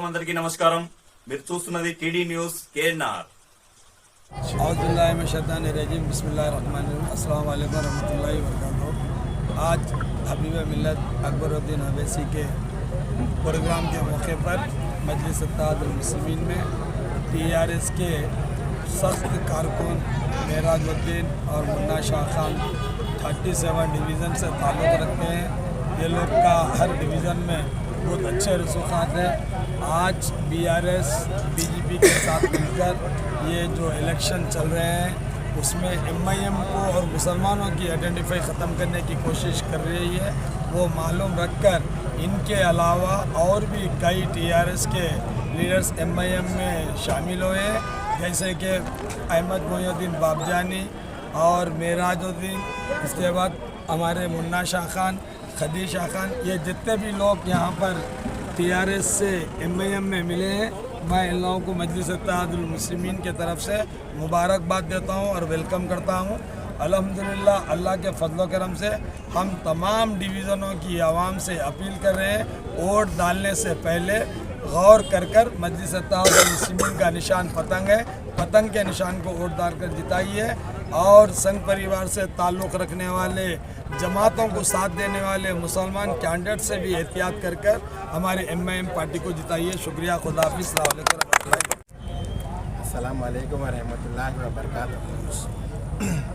స్వాగతం అందరికీ నమస్కారం మీరు చూస్తున్నది టీడీ న్యూస్ కేఎన్ఆర్ औज़ुबिल्लाहिमिनश्शैतानिर्रजीम बिस्मिल्लाहिर्रहमानिर्रहीम अस्सलाम वालेकुम रहमतुल्लाहि व बरकातुहू। आज हबीब मिल्लत अकबरुद्दीन अवैसी के प्रोग्राम के मौके पर मजलिस इत्तेहादुल मुस्लिमीन में टीआरएस के सख्त कारकुन मेराजुद्दीन और मुन्ना शाह खान 37 डिवीज़न से ताल्लुक़ रखते हैं। ये लोग का हर डिवीज़न में बहुत अच्छे रसूखात हैं। आज बीआरएस बीजेपी के साथ मिलकर ये जो इलेक्शन चल रहे हैं उसमें एमआईएम को और मुसलमानों की आइडेंटिफाई ख़त्म करने की कोशिश कर रही है। वो मालूम रखकर इनके अलावा और भी कई टीआरएस के लीडर्स एमआईएम में शामिल हुए, जैसे कि अहमद मोइनुद्दीन बाबजानी और मेराजुद्दीन, इसके बाद हमारे मुन्ना शाह खान, खदी शाह खान, ये जितने भी लोग यहाँ पर टीआरएस से एमआईएम में मिले हैं, मैं इन लोगों को मजलिस इत्तेहादुल मुस्लिमीन के तरफ से मुबारकबाद देता हूँ और वेलकम करता हूँ। अल्हम्दुलिल्लाह अल्लाह के फजल करम से हम तमाम डिवीज़नों की आवाम से अपील कर रहे हैं, वोट डालने से पहले गौर कर मजलिस इत्तेहादुल मुस्लिमीन का निशान पतंग है, पतंग के निशान को वोट डालकर जिताइए और संघ परिवार से ताल्लुक़ रखने वाले जमातों को साथ देने वाले मुसलमान कैंडिडेट से भी एहतियात कर हमारे एमआईएम पार्टी को जिताइए। शुक्रिया, खुदा हाफिज़। अस्सलाम वालेकुम व रहमतुल्लाहि व बरकातुहू।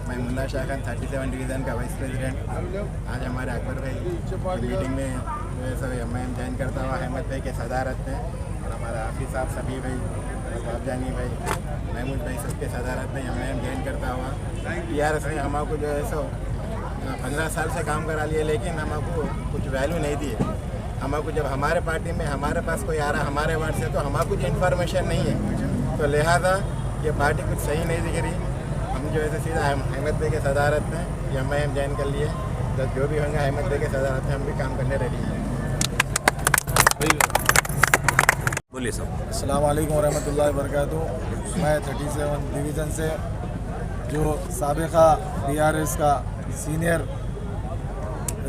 मैं मुन्ना शाह खान 37 डिवीज़न का वाइस प्रेसिडेंट। आज हमारे अकबर भाई मीटिंग में जो है सब एमआईएम ज्वाइन करता हुआ अहमद भाई के सदारत में और हमारा हाफिज़ साहब सभी भाई बाबजानी भाई महमूद भाई सबके सदारत में एमआईएम ज्वाइन करता हुआ टीआरएस ने हमको जो है सो 15 साल से काम करा लिया, लेकिन हमको कुछ वैल्यू नहीं दी है। हमको जब हमारे पार्टी में हमारे पास कोई आ रहा हमारे वार्ड से तो हमारा कुछ इन्फॉर्मेशन नहीं है, तो लिहाजा ये पार्टी कुछ सही नहीं दिख रही। हम जो है सीधा अहमद भाई के सदारत में एमआईएम ज्वाइन कर लिए, तो जो भी होंगे अहमद भाई के सदारत में हम भी काम करने रेडी हैं। बोलिए साहब। अस्सलाम वालेकुम रहमतुल्लाहि व बरकातुहू। मैं 37 डिवीज़न से जो साबिक़ा टीआरएस का senior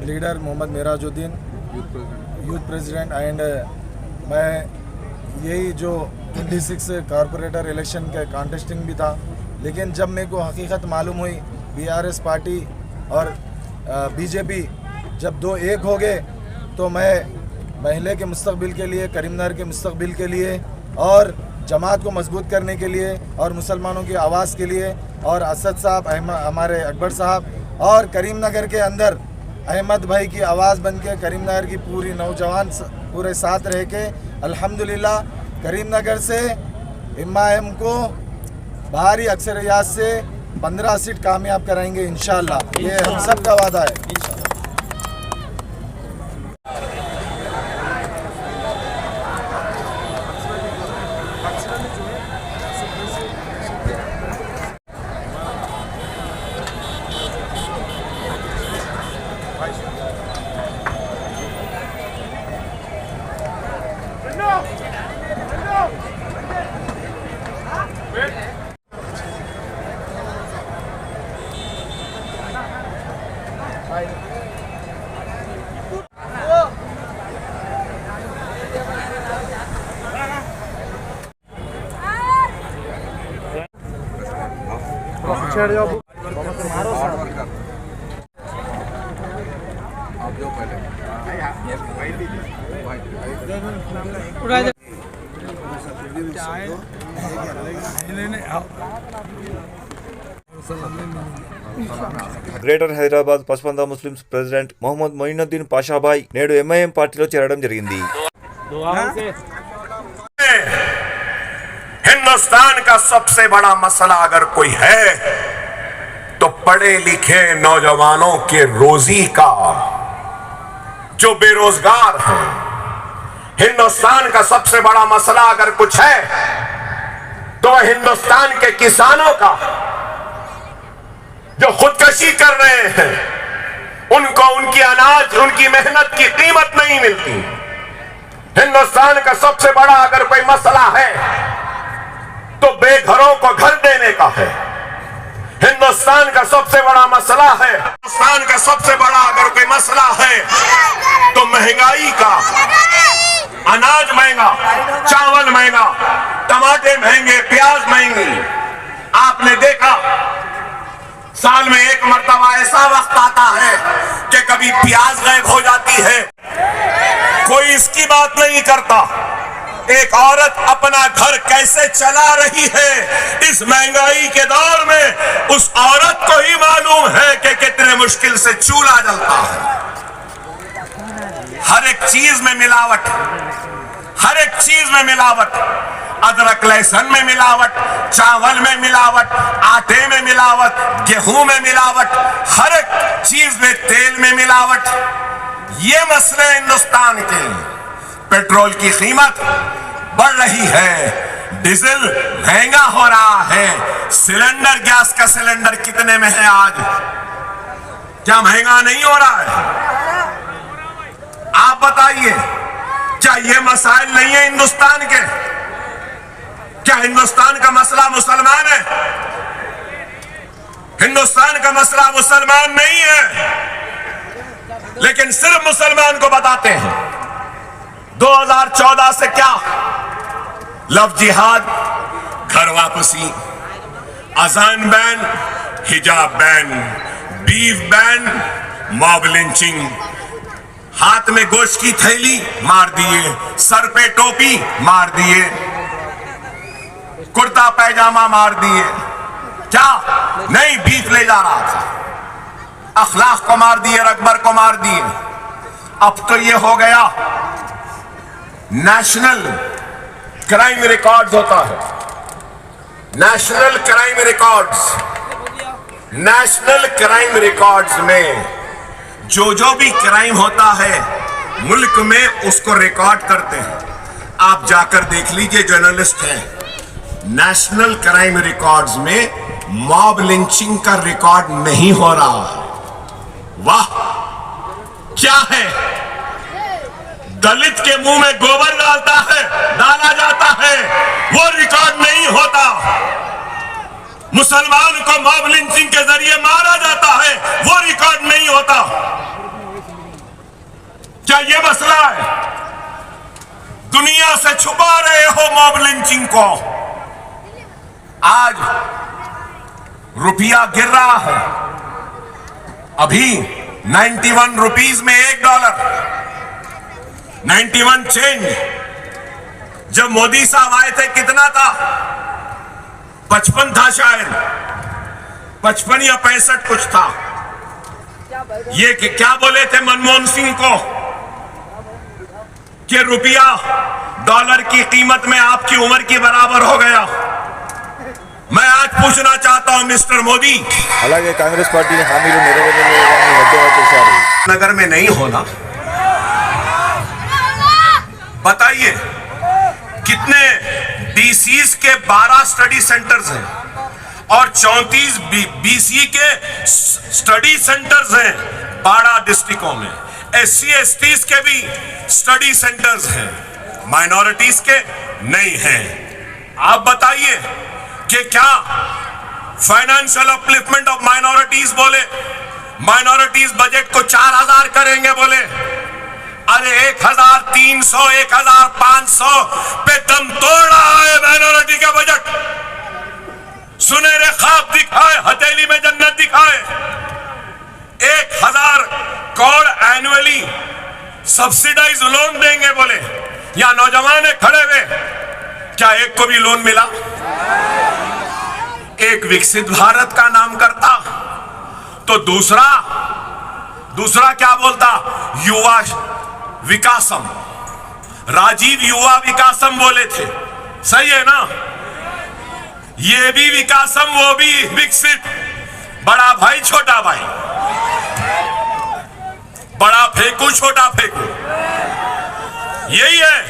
leader Mohammed Merajuddin youth president and मैं यही जो 26 कॉरपोरेटर इलेक्शन के कॉन्टेस्टिंग भी था, लेकिन जब मेरे को हकीकत मालूम हुई बीआरएस पार्टी और बीजेपी जब दो एक हो गए, तो मैं महल्ले के मुस्तकबिल के लिए, करीमनगर के मुस्तकबिल के लिए और जमात को मजबूत करने के लिए और मुसलमानों की आवाज़ के लिए और असद साहब, हमारे अकबर साहब और करीमनगर के अंदर अहमद भाई की आवाज़ बन के करीमनगर की पूरी नौजवान पूरे साथ रह के अल्हम्दुलिल्लाह करीमनगर से एमआईएम को भारी अक्सरियत से 15 सीट कामयाब कराएंगे इंशाअल्लाह। ये हम सब का वादा है। Greater Hyderabad Pasmanda Muslims president Mohammed Moinuddin Pashabhai నేడు ఎంఐఎం పార్టీలో చేరడం జరిగింది। हिंदुस्तान का सबसे बड़ा मसला अगर कोई है तो पढ़े लिखे नौजवानों के रोजी का, जो बेरोजगार हैं। हिंदुस्तान का सबसे बड़ा मसला अगर कुछ है तो हिंदुस्तान के किसानों का, जो खुदकशी कर रहे हैं, उनको उनकी अनाज, उनकी मेहनत की कीमत नहीं मिलती। हिंदुस्तान का सबसे बड़ा अगर कोई मसला है तो बेघरों को घर देने का है। हिंदुस्तान का सबसे बड़ा मसला है, हिंदुस्तान का सबसे बड़ा अगर कोई मसला है तो महंगाई का, अनाज महंगा, चावल महंगा, टमाटे महंगे, प्याज महंगी। आपने देखा साल में एक मर्तबा ऐसा वक्त आता है कि कभी प्याज गायब हो जाती है, कोई इसकी बात नहीं करता। एक औरत अपना घर कैसे चला रही है इस महंगाई के दौर में, उस औरत को ही मालूम है कि कितने मुश्किल से चूल्हा जलता है। हर एक चीज में मिलावट, हर एक चीज में मिलावट, अदरक लहसुन में मिलावट, चावल में मिलावट, आटे में मिलावट, गेहूं में मिलावट, हर एक चीज में तेल में मिलावट। ये मसले हिंदुस्तान के। पेट्रोल की कीमत बढ़ रही है, डीजल महंगा हो रहा है। सिलेंडर, गैस का सिलेंडर कितने में है आज? क्या महंगा नहीं हो रहा है? आप बताइए, क्या ये मसाइल नहीं है हिंदुस्तान के? क्या हिंदुस्तान का मसला मुसलमान है? हिंदुस्तान का मसला मुसलमान नहीं है, लेकिन सिर्फ मुसलमान को बताते हैं। 2014 से क्या? लव जिहाद, घर वापसी, अजान बैन, हिजाब ban, beef ban, mob lynching, हाथ में गोश्त की थैली मार दिए, सर पे टोपी मार दिए, कुर्ता पैजामा मार दिए। क्या नहीं, बीफ ले जा रहा था, अखलाक को मार दिए, रकबर को मार दिए। अब तो ये हो गया नेशनल क्राइम रिकॉर्ड्स होता है, national crime records. National crime records में जो भी क्राइम होता है मुल्क में, उसको रिकॉर्ड करते हैं। आप जाकर देख लीजिए, जर्नलिस्ट हैं। नेशनल क्राइम रिकॉर्ड्स में मॉब लिंचिंग का रिकॉर्ड नहीं हो रहा है। वाह, क्या है? दलित के मुंह में गोबर डाला जाता है, वो रिकॉर्ड नहीं होता। मुसलमान को मॉब लिंचिंग के जरिए मारा जाता है, वो रिकॉर्ड नहीं होता। क्या ये मसला है? दुनिया से छुपा रहे हो मॉब लिंचिंग को। आज रुपया गिर रहा है, अभी 91 रुपीज में $1, 91 चेंज। जब मोदी साहब आए थे कितना था? 55 था शायद, 55 या 65 कुछ था। ये क्या बोले थे मनमोहन सिंह को कि रुपया डॉलर की कीमत में आपकी उम्र के बराबर हो गया। मैं आज पूछना चाहता हूं मिस्टर मोदी, అలాగే కాంగ్రెస్ పార్టీ హామీలు నెరవేర్చలేదని మధ్యవర్తి చేశారు। नगर में नहीं होना, बताइए कितने डीसीज के 12 स्टडी सेंटर्स हैं और 34 बीसी के स्टडी सेंटर्स हैं 12 डिस्ट्रिक्टों में। SC STs के भी स्टडी सेंटर्स हैं, माइनॉरिटीज के नहीं हैं। आप बताइए कि क्या फाइनेंशियल अपलिफ्टमेंट ऑफ माइनॉरिटीज बोले, माइनॉरिटीज बजट को 4000 करेंगे बोले। अरे 1300 1500 पे दम तोड़ रहा है माइनॉरिटी का बजट। सुनहरे ख्वाब दिखाए, हथेली में जन्नत दिखाए। 1000 करोड़ एनुअली सब्सिडाइज लोन देंगे बोले। या नौजवान खड़े हुए, क्या एक को भी लोन मिला? एक विकसित भारत का नाम करता तो दूसरा क्या बोलता? युवा विकासम, राजीव युवा विकासम बोले थे। सही है ना? ये भी विकासम, वो भी विकसित। बड़ा भाई छोटा भाई, बड़ा फेंकू छोटा फेंकू, यही है।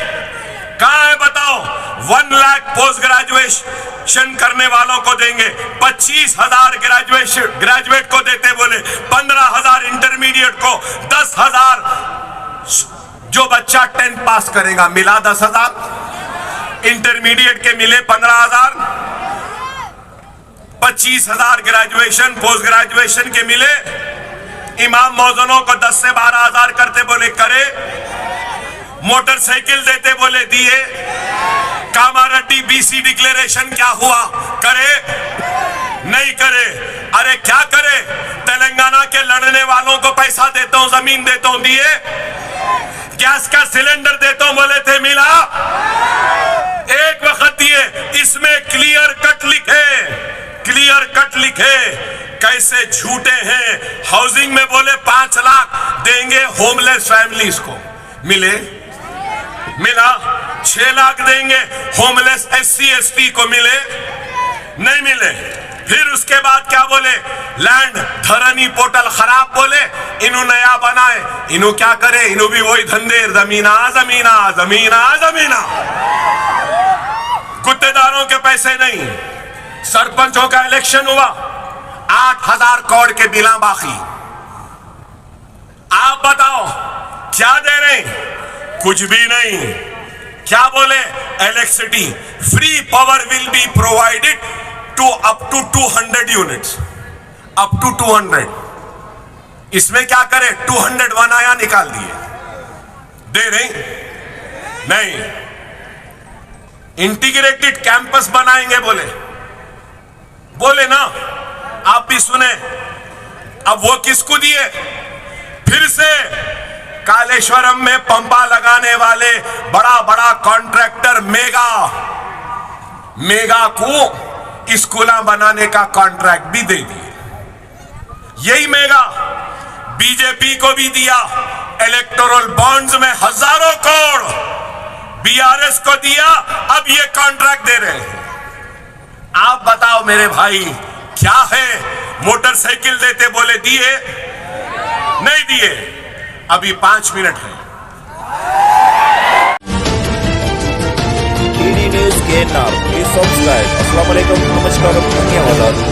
कहां है बताओ? 1 लाख पोस्ट ग्रेजुएशन करने वालों को देंगे, 25,000 ग्रेजुएट को देते बोले, 15,000 इंटरमीडिएट को, 10,000 जो बच्चा 10th पास करेगा मिला 10,000, इंटरमीडिएट के मिले 15,000, 25,000 ग्रेजुएशन पोस्ट ग्रेजुएशन के मिले। इमाम मौजनों को 10 से 12,000 करते बोले करे। मोटरसाइकिल देते बोले दिए। कामारेड्डी बीसी डिक्लेरेशन क्या हुआ? करे नहीं करे? अरे क्या करे? तेलंगाना के लड़ने वालों को पैसा देता हूं, जमीन देता हूं, दिए। गैस का सिलेंडर देता हूं बोले थे, मिला? एक वक्त दिए। इसमें क्लियर कट लिखे कैसे झूठे हैं। हाउसिंग में बोले 5 लाख देंगे होमलेस फैमिलीज को, मिला? 6 लाख देंगे होमलेस SC ST को, नहीं मिले। फिर उसके बाद क्या बोले? लैंड धरनी पोर्टल खराब बोले, इन्हों नया बनाए। इन्हों क्या करे? इन्हों भी वही धंधे, जमीना। गुत्तेदारों के पैसे नहीं। सरपंचों का इलेक्शन हुआ, 8,000 करोड़ के बिना बाकी। आप बताओ क्या दे रहे? कुछ भी नहीं। क्या बोले? Electricity free power will be provided to up to 200 units, up to 200। इसमें क्या करे? 200 बनाया, निकाल दिए। दे रहे नहीं। इंटीग्रेटेड कैंपस बनाएंगे बोले ना, आप भी सुने। अब वो किसको दिए? फिर से कालेश्वरम में पंपा लगाने वाले बड़ा कॉन्ट्रैक्टर मेगा को स्कूल बनाने का कॉन्ट्रैक्ट भी दे दिए। यही मेगा बीजेपी को भी दिया। इलेक्टोरल बॉन्ड्स में हजारों करोड़ BRS को दिया। अब ये कॉन्ट्रैक्ट दे रहे हैं। आप बताओ मेरे भाई, क्या है? मोटरसाइकिल देते बोले दिए, नहीं दिए। अभी 5 मिनट है। TD news KNR please subscribe. అస్సలాము అలైకుం, నమస్కారం, ధన్యవాదాలు.